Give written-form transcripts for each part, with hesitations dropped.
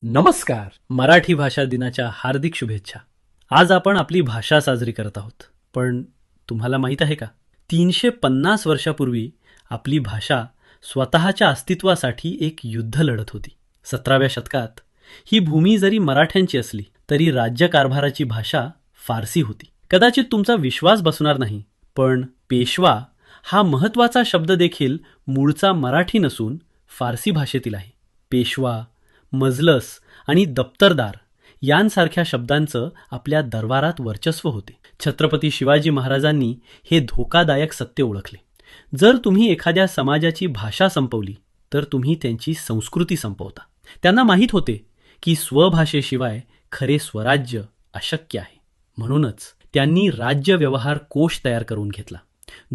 नमस्कार. मराठी भाषा दिनाच्या हार्दिक शुभेच्छा. आज आपण आपली भाषा साजरी करत आहोत. पण तुम्हाला माहीत आहे का, 350 वर्षापूर्वी आपली भाषा स्वतःच्या अस्तित्वासाठी एक युद्ध लढत होती. 17व्या शतकात ही भूमी जरी मराठ्यांची असली तरी राज्यकारभाराची भाषा फारसी होती. कदाचित तुमचा विश्वास बसणार नाही, पण पेशवा हा महत्त्वाचा शब्द देखील मूळचा मराठी नसून फारसी भाषेतील आहे. पेशवा, मजलस आणि दप्तरदार यांसारख्या शब्दांचं आपल्या दरबारात वर्चस्व होते. छत्रपती शिवाजी महाराजांनी हे धोकादायक सत्य ओळखले. जर तुम्ही एखाद्या समाजाची भाषा संपवली तर तुम्ही त्यांची संस्कृती संपवता. त्यांना माहीत होते की स्वभाषेशिवाय खरे स्वराज्य अशक्य आहे. म्हणूनच त्यांनी राज्य व्यवहार कोश तयार करून घेतला,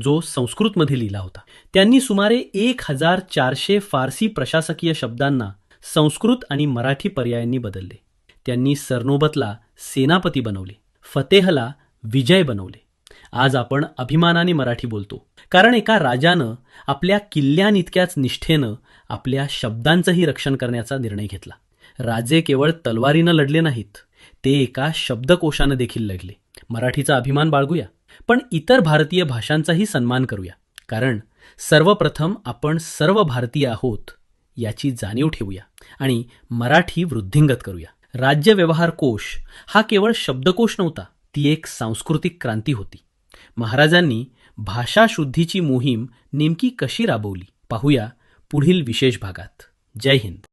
जो संस्कृतमध्ये लिहिला होता. त्यांनी सुमारे 1400 फारसी प्रशासकीय शब्दांना संस्कृत आणि मराठी पर्यायांनी बदलले. त्यांनी सरनोबतला सेनापती बनवले, फतेहला विजय बनवले. आज आपण अभिमानाने मराठी बोलतो, कारण एका राजानं आपल्या किल्ल्यांइतक्याच निष्ठेनं आपल्या शब्दांचंही रक्षण करण्याचा निर्णय घेतला. राजे केवळ तलवारीनं लढले नाहीत, ते एका शब्दकोशानं देखील लढले. मराठीचा अभिमान बाळगूया, पण इतर भारतीय भाषांचाही सन्मान करूया, कारण सर्वप्रथम आपण सर्व भारतीय आहोत याची जाणीव ठेवूया आणि मराठी वृद्धिंगत करूया. राज्य व्यवहार कोश हा केवळ शब्दकोश नव्हता, ती एक सांस्कृतिक क्रांती होती. महाराजांनी भाषा शुद्धीची मोहीम नेमकी कशी राबवली पाहूया पुढील विशेष भागात. जय हिंद.